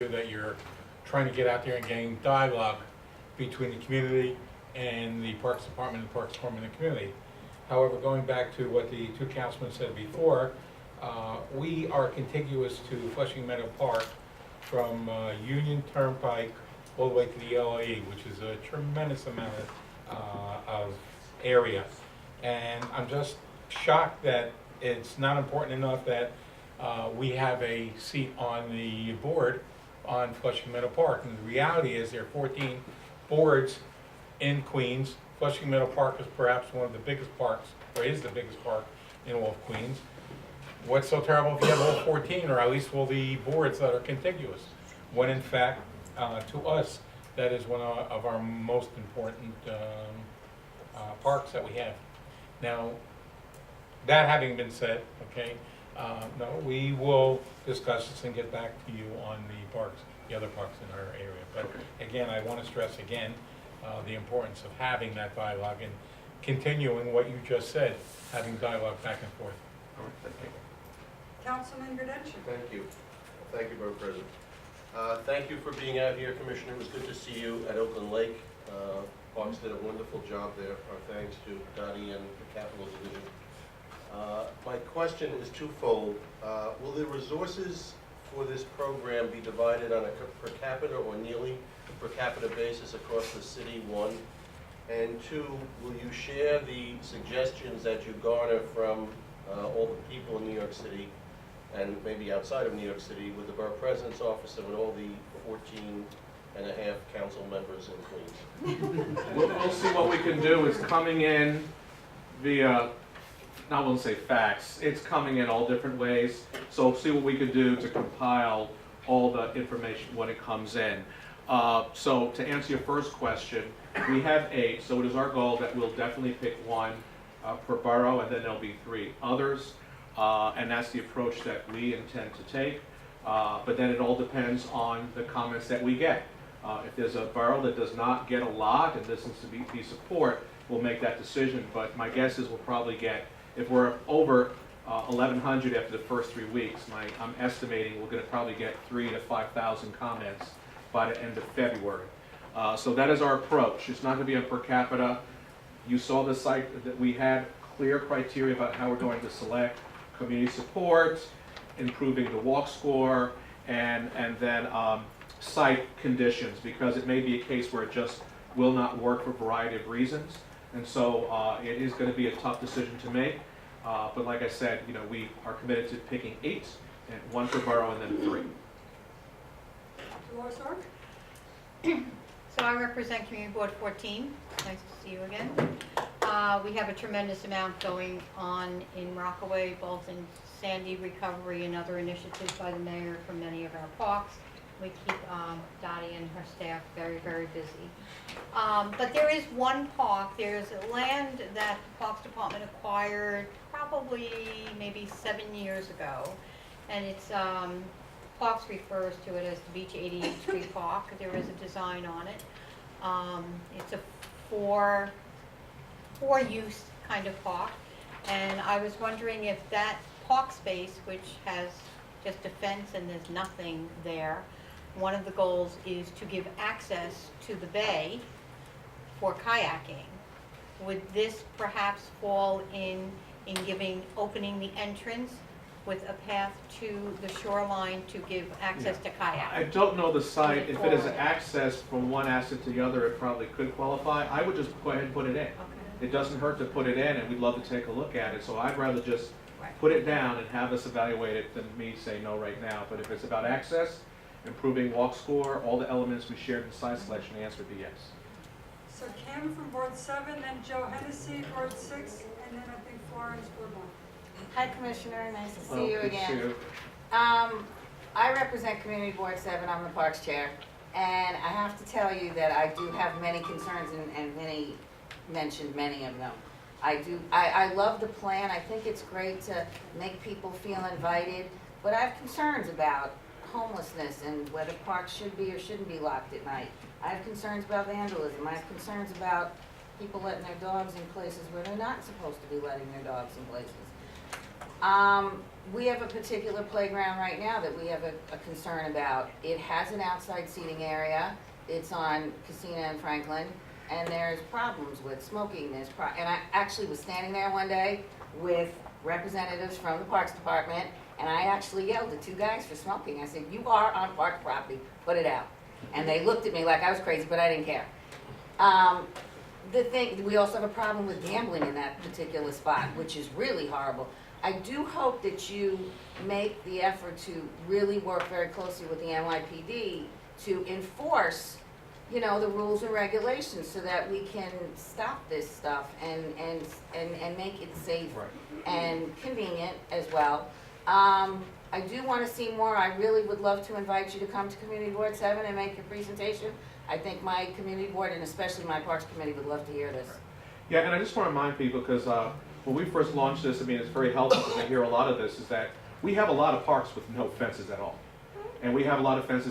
that you're trying to get out there and getting dialogue between the community and the Parks Department and the Parks Department and the community. However, going back to what the two councilmen said before, we are contiguous to Flushing Meadow Park from Union Turnpike all the way to the LAE, which is a tremendous amount of area. And I'm just shocked that it's not important enough that we have a seat on the board on Flushing Meadow Park. And the reality is there are 14 boards in Queens. Flushing Meadow Park is perhaps one of the biggest parks, or is the biggest park in all of Queens. What's so terrible if you have all 14, or at least all the boards that are contiguous, when in fact, to us, that is one of our most important parks that we have. Now, that having been said, okay, no, we will discuss this and get back to you on the parks, the other parks in our area. But again, I want to stress again the importance of having that dialogue and continuing what you just said, having dialogue back and forth. Thank you. Councilman Gradensky. Thank you. Thank you, Borough President. Thank you for being out here, Commissioner. It was good to see you at Oakland Lake. Parks did a wonderful job there. Our thanks to Dottie and the Capital Division. My question is twofold. Will the resources for this program be divided on a per capita or nearly per capita basis across the city, one? And two, will you share the suggestions that you garner from all the people in New York City and maybe outside of New York City with the Borough President's office and with all the 14 and a half council members in Queens? We'll see what we can do. It's coming in via, I won't say fax, it's coming in all different ways. So see what we can do to compile all the information when it comes in. So to answer your first question, we have 8, so it is our goal that we'll definitely pick one per borough, and then there'll be 3 others. And that's the approach that we intend to take. But then it all depends on the comments that we get. If there's a borough that does not get a lot and this needs to be support, we'll make that decision. But my guess is we'll probably get, if we're over 1,100 after the first 3 weeks, I'm estimating we're going to probably get 3,000 to 5,000 comments by the end of February. So that is our approach. It's not going to be a per capita. You saw the site that we had clear criteria about how we're going to select community support, improving the walk score, and then site conditions, because it may be a case where it just will not work for a variety of reasons. And so it is going to be a tough decision to make. But like I said, we are committed to picking 8, and 1 per borough, and then 3. Dolores Ork. So I represent Community Board 14. Nice to see you again. We have a tremendous amount going on in Rockaway, both in Sandy recovery and other initiatives by the mayor for many of our parks. We keep Dottie and her staff very, very busy. But there is one park, there's land that the Parks Department acquired probably maybe 7 years ago. And it's, Parks refers to it as the Beach 88th Street Park. There is a design on it. It's a four-use kind of park. And I was wondering if that park space, which has just a fence and there's nothing there, one of the goals is to give access to the bay for kayaking. Would this perhaps fall in opening the entrance with a path to the shoreline to give access to kayaking? I don't know the site. If it is access from one asset to the other, it probably could qualify. I would just go ahead and put it in. Okay. It doesn't hurt to put it in, and we'd love to take a look at it. So I'd rather just Right. put it down and have us evaluate it than me say no right now. But if it's about access, improving walk score, all the elements we shared in site selection, the answer would be yes. So Cam from Board 7, then Joe Hennessy, Board 6, and then I think Florence, Board 1. Hi, Commissioner. Nice to Well, see you good to again. see you. I represent Community Board 7. I'm the Parks Chair. And I have to tell you that I do have many concerns, and Vinnie mentioned many of them. I love the plan. I think it's great to make people feel invited. But I have concerns about homelessness and whether parks should be or shouldn't be locked at night. I have concerns about vandalism. I have concerns about people letting their dogs in places where they're not supposed to be letting their dogs in places. We have a particular playground right now that we have a concern about. It has an outside seating area. It's on Casina and Franklin, and there's problems with smoking. And I actually was standing there one day with representatives from the Parks Department, and I actually yelled at two guys for smoking. I said, "You are on park property, put it out." And they looked at me like I was crazy, but I didn't care. We also have a problem with gambling in that particular spot, which is really horrible. I do hope that you make the effort to really work very closely with the NYPD to enforce, you know, the rules and regulations so that we can stop this stuff and make it safe and convenient as well. I do want to see more. I really would love to invite you to come to Community Board 7 and make your presentation. I think my community board and especially my Parks Committee would love to hear this. Yeah, and I just want to remind people, because when we first launched this, I mean, it's very helpful because I hear a lot of this, is that we have a lot of parks with no fences at all. And we have a lot of parks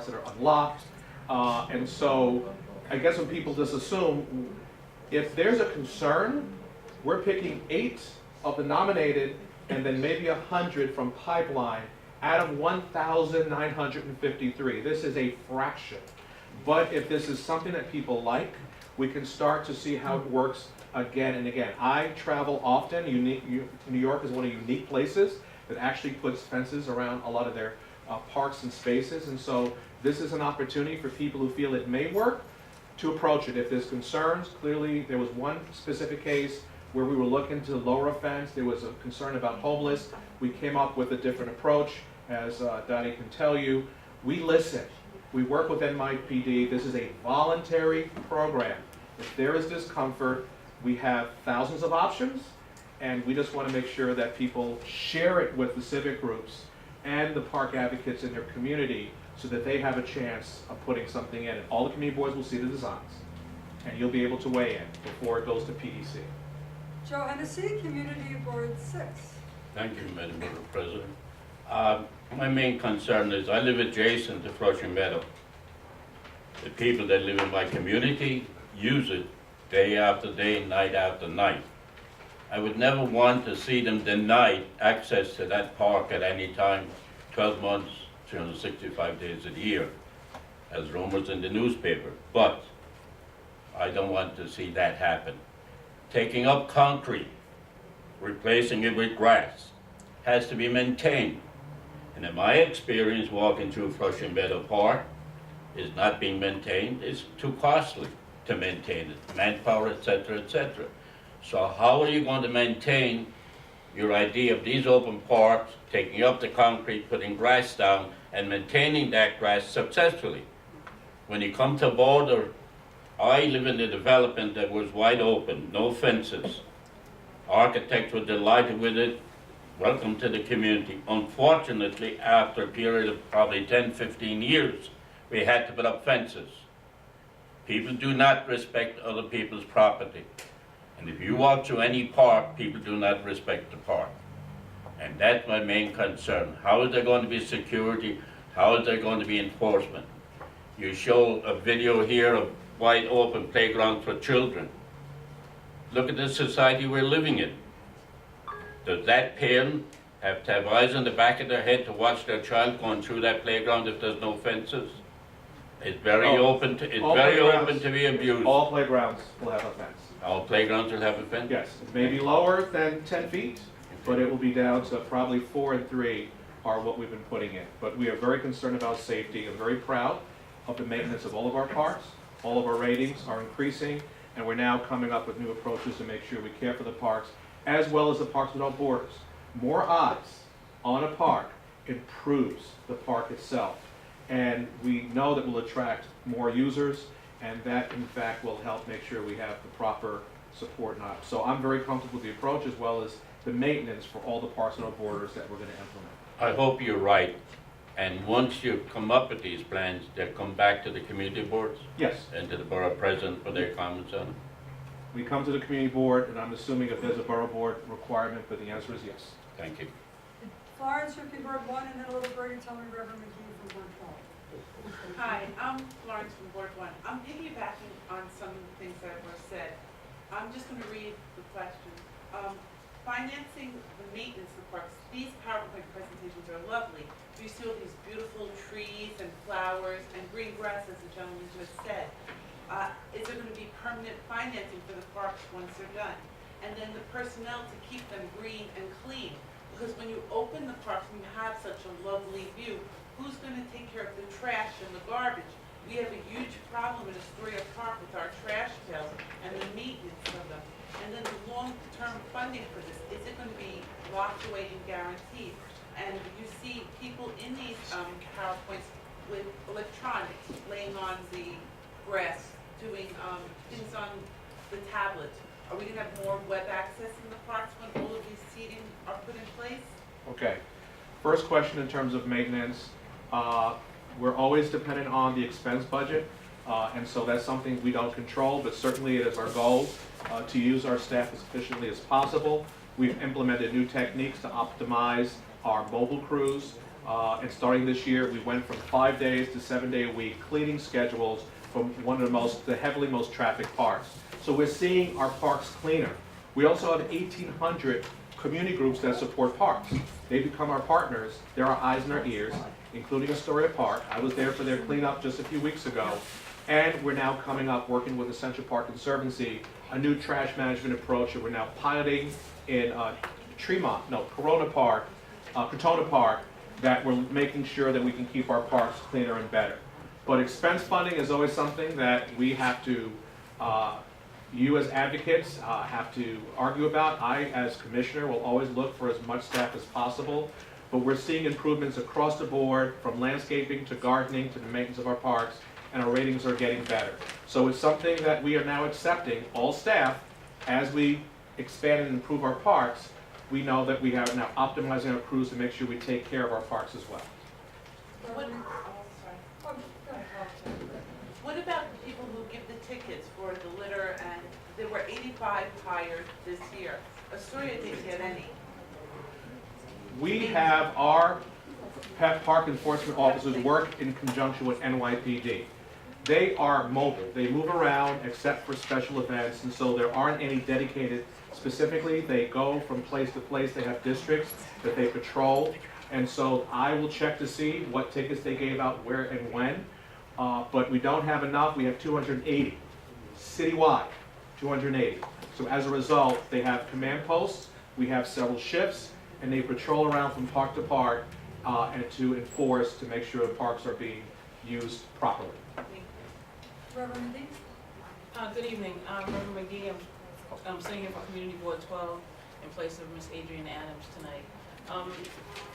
that are unlocked. And so I guess when people just assume, if there's a concern, we're picking 8 of the nominated and then maybe 100 from pipeline out of 1,953. This is a fraction. But if this is something that people like, we can start to see how it works again and again. I travel often. New York is one of the unique places that actually puts fences around a lot of their parks and spaces. And so this is an opportunity for people who feel it may work to approach it. If there's concerns, clearly there was one specific case where we were looking to lower a fence. There was a concern about homeless. We came up with a different approach. As Donnie can tell you, we listen. We work with NYPD. This is a voluntary program. If there is discomfort, we have thousands of options, and we just want to make sure that people share it with the civic groups and the park advocates in their community so that they have a chance of putting something in. And all the community boards will see the designs, and you'll be able to weigh in before it goes to PDC. Joe Hennessy, Community Board 6. Thank you, Madam Borough President. My main concern is I live adjacent to Flushing Meadow. The people that live in my community use it day after day, night after night. I would never want to see them denied access to that park at any time, 12 months, 365 days a year, as rumors in the newspaper. But I don't want to see that happen. Taking up concrete, replacing it with grass, has to be maintained. And in my experience, walking through Flushing Meadow Park, is not being maintained. It's too costly to maintain it, manpower, etc., etc. So how are you going to maintain your idea of these open parks, taking up the concrete, putting grass down, and maintaining that grass successfully? When you come to Boulder, I live in a development that was wide open, no fences. Architects were delighted with it. Welcome to the community. Unfortunately, after a period of probably 10, 15 years, we had to put up fences. People do not respect other people's property. And if you walk through any park, people do not respect the park. And that's my main concern. How is there going to be security? How is there going to be enforcement? You show a video here of wide open playgrounds for children. Look at the society we're living in. Does that parent have to have eyes on the back of their head to watch their child going through that playground if there's no fences? It's very open to be abused. All playgrounds will have a fence. All playgrounds will have a fence? Yes, it may be lower than 10 feet, but it will be down to probably 4 and 3 are what we've been putting in. But we are very concerned about safety and very proud of the maintenance of all of our parks. All of our ratings are increasing, and we're now coming up with new approaches to make sure we care for the parks, as well as the Parks Without Borders. More eyes on a park improves the park itself. And we know that will attract more users, and that in fact will help make sure we have the proper support and ops. So I'm very comfortable with the approach as well as the maintenance for all the Parks Without Borders that we're going to implement. I hope you're right. And once you come up with these plans, they'll come back to the community boards? Yes. And to the borough president for their comments on them? We come to the community board, and I'm assuming if there's a borough board requirement, but the answer is yes. Thank you. Florence from Board 1, and then a little birdie telling me Reverend McGee from Board 12. Hi, I'm Florence from Board 1. I'm piggybacking on some of the things that were said. I'm just going to read the questions. financing the maintenance of the parks, these PowerPoint presentations are lovely. You see all these beautiful trees and flowers and green grass, as the gentleman just said. Is there going to be permanent financing for the parks once they're done? And then the personnel to keep them green and clean. Because when you open the parks and you have such a lovely view, who's going to take care of the trash and the garbage? We have a huge problem in Astoria Park with our trash pails and the maintenance of them. And then the long-term funding for this, is it going to be locked away and guaranteed? And you see people in these PowerPoints with electronics laying on the grass, doing things on the tablets. Are we going to have more web access in the parks when all of these seating are put in place? Okay. First question in terms of maintenance. We're always dependent on the expense budget, and so that's something we don't control, but certainly it is our goal to use our staff as efficiently as possible. We've implemented new techniques to optimize our mobile crews, and starting this year, we went from 5 days to 7-day-a-week cleaning schedules from one of the heavily most trafficked parks. So we're seeing our parks cleaner. We also have 1,800 community groups that support parks. They become our partners. They're our eyes and our ears, including Astoria Park. I was there for their cleanup just a few weeks ago. And we're now coming up, working with the Central Park Conservancy, a new trash management approach that we're now piloting in Crotona Park, that we're making sure that we can keep our parks cleaner and better. But expense funding is always something that we have to, you as advocates have to argue about. I, as commissioner, will always look for as much staff as possible. But we're seeing improvements across the board, from landscaping to gardening to the maintenance of our parks, and our ratings are getting better. So it's something that we are now accepting, all staff, as we expand and improve our parks. We know that we are now optimizing our crews to make sure we take care of our parks as well. What about the people who give the tickets for the litter, and there were 85 hired this year? Astoria didn't get any. We have our park enforcement officers work in conjunction with NYPD. They are mobile. They move around except for special events, and so there aren't any dedicated specifically. They go from place to place. They have districts that they patrol, and so I will check to see what tickets they gave out where and when, but we don't have enough. We have 280 citywide, 280. So as a result, they have command posts. We have several shifts, and they patrol around from park to park and to enforce to make sure the parks are being used properly. Reverend McGee? Good evening, Reverend McGee. I'm sitting here for Community Board 12 in place of Miss Adrienne Adams tonight.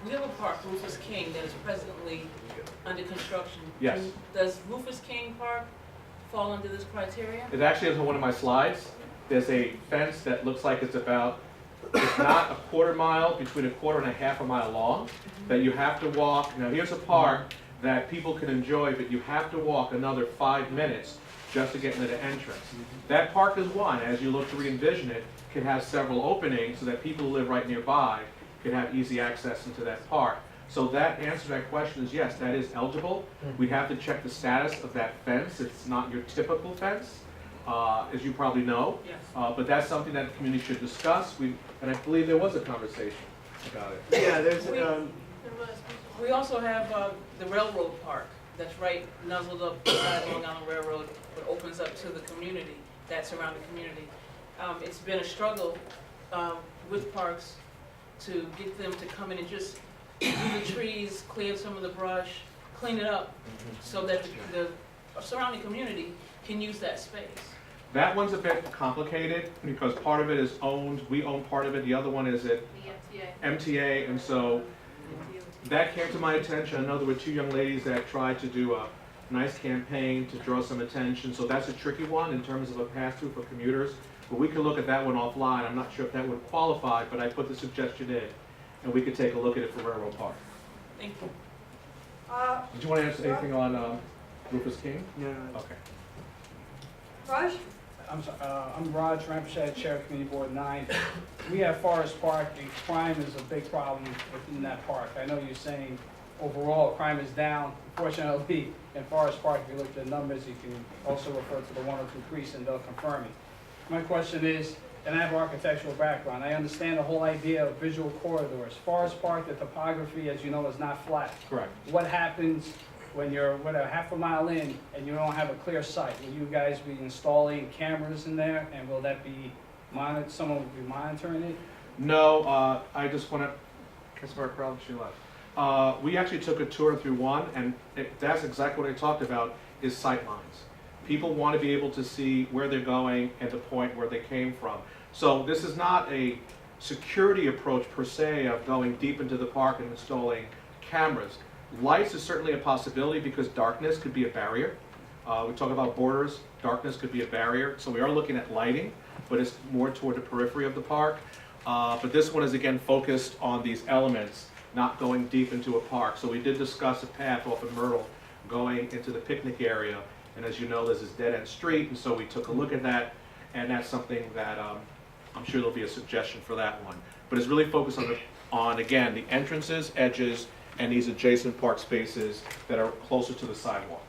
We have a park, Rufus King, that is presently under construction. Yes. Does Rufus King Park fall under this criteria? It actually is on one of my slides. There's a fence that looks like it's not a quarter mile, between a quarter and a half a mile long, that you have to walk. Now here's a park that people can enjoy, but you have to walk another 5 minutes just to get into the entrance. That park is one, as you look to re-envision it, can have several openings so that people who live right nearby can have easy access into that park. So that answer to that question is yes, that is eligible. We have to check the status of that fence. It's not your typical fence, as you probably know. Yes. But that's something that the community should discuss. And I believe there was a conversation about it. Yeah, there's, We also have the railroad park that's right nuzzled up beside Long Island Railroad, but opens up to the community, that surrounding community. It's been a struggle with parks to get them to come in and just do the trees, clear some of the brush, clean it up, so that the surrounding community can use that space. That one's a bit complicated because part of it is owned, we own part of it, the other one is at MTA, and so that came to my attention. I know there were two young ladies that tried to do a nice campaign to draw some attention, so that's a tricky one in terms of a pass-through for commuters. But we could look at that one offline. I'm not sure if that would qualify, but I put the suggestion in, and we could take a look at it for Railroad Park. Thank you. Did you want to answer anything on Rufus King? no, Okay. Raj? I'm Raj Rampersad, Chair of Community Board 9. We have Forest Park, and crime is a big problem within that park. I know you're saying overall crime is down. Unfortunately, in Forest Park, if you look at the numbers, you can also refer to the 102 precinct, and they'll confirm it. My question is, and I have an architectural background. I understand the whole idea of visual corridors. Forest Park, the topography, as you know, is not flat. Correct. What happens when you're, whatever, half a mile in and you don't have a clear sight? Will you guys be installing cameras in there, and will that be monitored, someone will be monitoring it? No, I just want to, Councilmember Crowell, she left. We actually took a tour through one, and that's exactly what I talked about, is sight lines. People want to be able to see where they're going and the point where they came from. So this is not a security approach per se of going deep into the park and installing cameras. Lights is certainly a possibility because darkness could be a barrier. We talk about borders, darkness could be a barrier. So we are looking at lighting, but it's more toward the periphery of the park. But this one is again focused on these elements, not going deep into a park. So we did discuss a path off of Myrtle going into the picnic area. And as you know, there's this dead-end street, and so we took a look at that, and that's something that I'm sure there'll be a suggestion for that one. But it's really focused on again, the entrances, edges, and these adjacent park spaces that are closer to the sidewalk.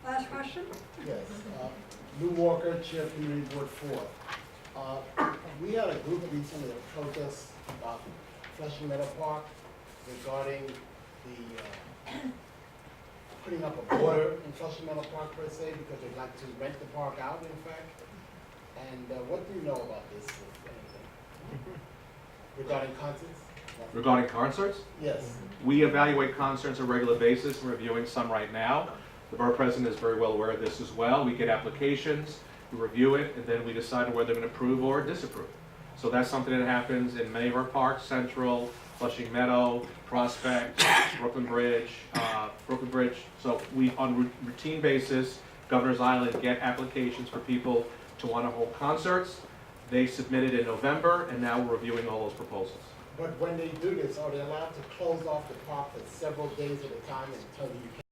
Last question? Yes, Lou Walker, Chair of Community Board 4. We had a group recently that protest about Flushing Meadow Park regarding the putting up a border in Flushing Meadow Park per se, because they'd like to rent the park out, in fact. And what do you know about this, if anything? Regarding concerts? Regarding concerts, Yes. we evaluate concerts on a regular basis. We're reviewing some right now. The borough president is very well aware of this as well. We get applications, we review it, and then we decide whether to approve or disapprove. So that's something that happens in many of our parks, Central, Flushing Meadow, Prospect, Brooklyn Bridge. So we, on routine basis, Governor's Island get applications for people to want to hold concerts. They submitted in November, and now we're reviewing all those proposals. But when they do this, are they allowed to close off the park for several days at a time and tell you you can't